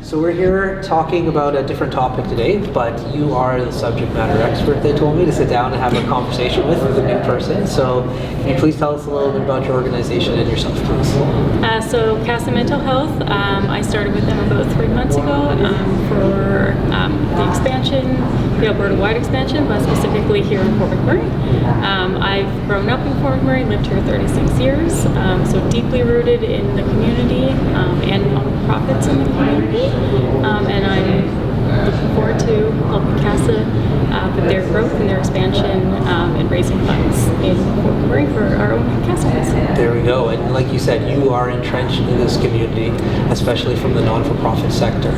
So we're here talking about a different topic today, but you are the subject matter expert. They told me to sit down and have a conversation with the new person. So can you please tell us a little bit about your organization and yourself, please? So CASA Mental Health, I started with them about 3 months ago for the expansion, the Alberta-wide expansion, but specifically here in Fort McMurray. I've grown up in Fort McMurray, lived here 36 years, so deeply rooted in the community and nonprofits in the community. And I'm looking forward to helping CASA with their growth and their expansion and raising funds in Fort McMurray for our own CASA funds. There we go. And like you said, you are entrenched in this community, especially from the non-for-profit sector.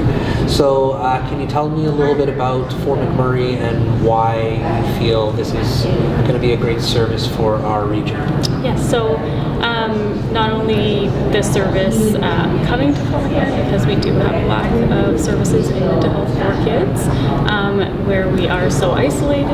So can you tell me a little bit about Fort McMurray and why you feel this is going to be a great service for our region? Yes, so not only this service coming to Fort McMurray, because we do have a lack of services in mental health for kids, where we are so isolated,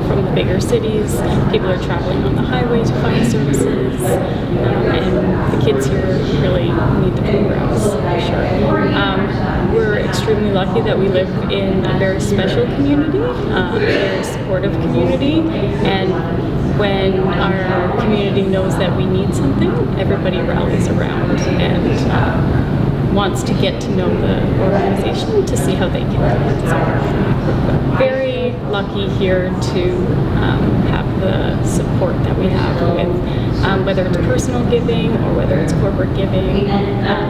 from the bigger cities. People are traveling on the highway to find services, and the kids here really need the programs, for sure. We're extremely lucky that we live in a very special community, a very supportive community, and when our community knows that we need something, everybody rallies around and wants to get to know the organization to see how they can help. So very lucky here to have the support that we have with whether it's personal giving or whether it's corporate giving,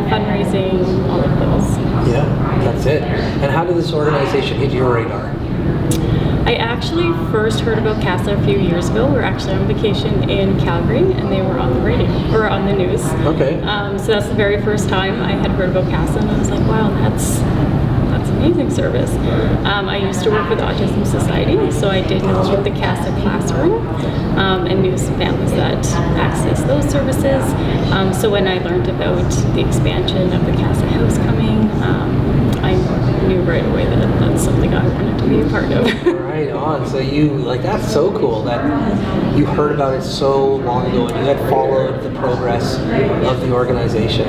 fundraising, all of those. Yeah, that's it. And how did this organization hit your radar? I actually first heard about CASA a few years ago. We were actually on vacation in Calgary, and they were on the radio, or on the news. Okay. So that's the very first time I had heard about CASA, and I was like, wow, that's amazing service. I used to work with Autism Society, so I did know the CASA classroom and knew some families that access those services. So when I learned about the expansion of the CASA house coming, I knew right away that that's something I wanted to be a part of. Right on. So that's so cool that you heard about it so long ago and you had followed the progress of the organization.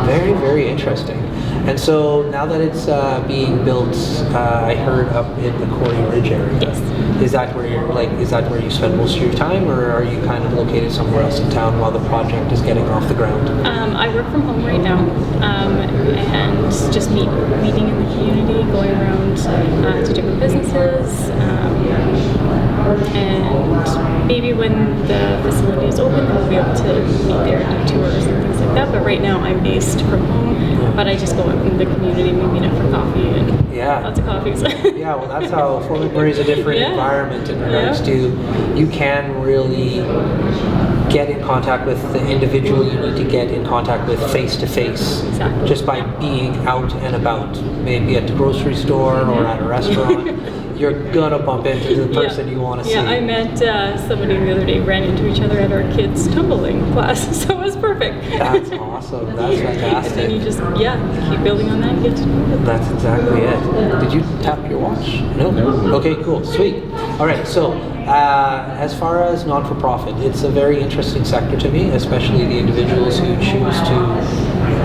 Very, very interesting. And so now that it's being built, I heard up in the Corey Ridge area. Yes. Is that where you spend most of your time, or are you kind of located somewhere else in town while the project is getting off the ground? I work from home right now, and just meeting in the community, going around to different businesses, and maybe when the facility is open, we'll be able to meet there and do tours and things like that. But right now, I'm based from home, but I just go out in the community, we meet up for coffee and lots of coffees. Yeah, well, that's how Fort McMurray is a different environment in regards to you can really get in contact with the individual you need to get in contact with face to face, just by being out and about, maybe at the grocery store or at a restaurant. You're gonna bump into the person you want to see. Yeah, I met somebody the other day, ran into each other at our kids' tumbling class, so it was perfect. That's awesome. That's fantastic. And then you just, keep building on that and get to know it. That's exactly it. Did you tap your watch? No? Okay, cool. Sweet. All right, so as far as non-for-profit, it's a very interesting sector to me, especially the individuals who choose to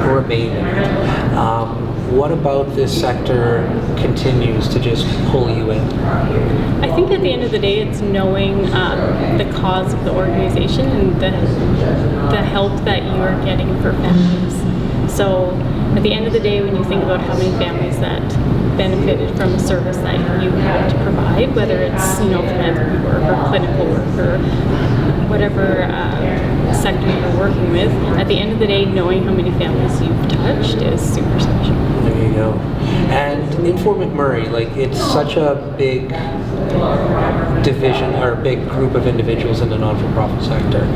remain in it. What about this sector continues to just pull you in? I think at the end of the day, it's knowing the cause of the organization and the help that you are getting for families. So at the end of the day, when you think about how many families that benefited from a service that you had to provide, whether it's philanthropy work or clinical work or whatever sector you're working with, at the end of the day, knowing how many families you've touched is super special. There you go. And in Fort McMurray, it's such a big division or big group of individuals in the non-for-profit sector,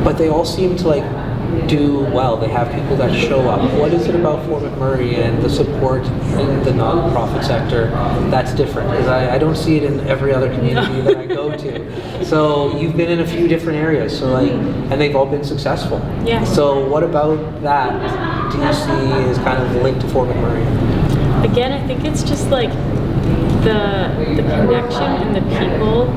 but they all seem to do well. They have people that show up. What is it about Fort McMurray and the support in the non-profit sector that's different? Because I don't see it in every other community that I go to. So you've been in a few different areas, and they've all been successful. Yeah. So what about that do you see is kind of linked to Fort McMurray? Again, I think it's just the connection and the people.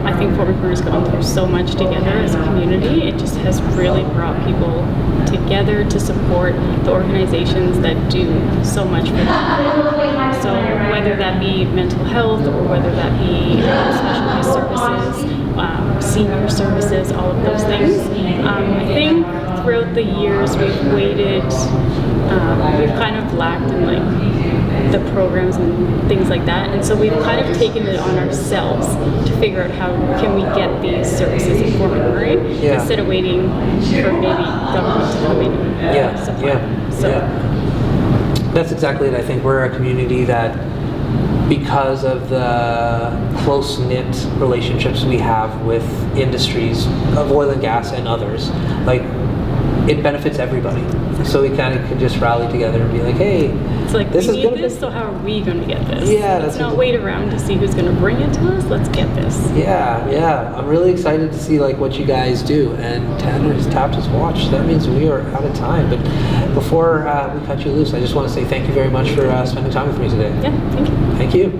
I think Fort McMurray's gone through so much together as a community. It just has really brought people together to support the organizations that do so much for them. So whether that be mental health or whether that be specialized services, senior services, all of those things. I think throughout the years we've waited, we've kind of lacked in like the programs and things like that, and so we've kind of taken it on ourselves to figure out how can we get these services in Fort McMurray instead of waiting for maybe government to come in and support. So that's exactly it. I think we're a community that, because of the close-knit relationships we have with industries of oil and gas and others, like, it benefits everybody. So we kind of can just rally together and be like, hey, it's like, this we is need gonna this, so how are we going to get this? Yeah, let's not wait around to see who's going to bring it to us. Let's get this. Yeah. I'm really excited to see like what you guys do. And Tanner has tapped his watch. That means we are out of time. But before we cut you loose, I just want to say thank you very much for spending time with me today. Yeah, thank you. Thank you.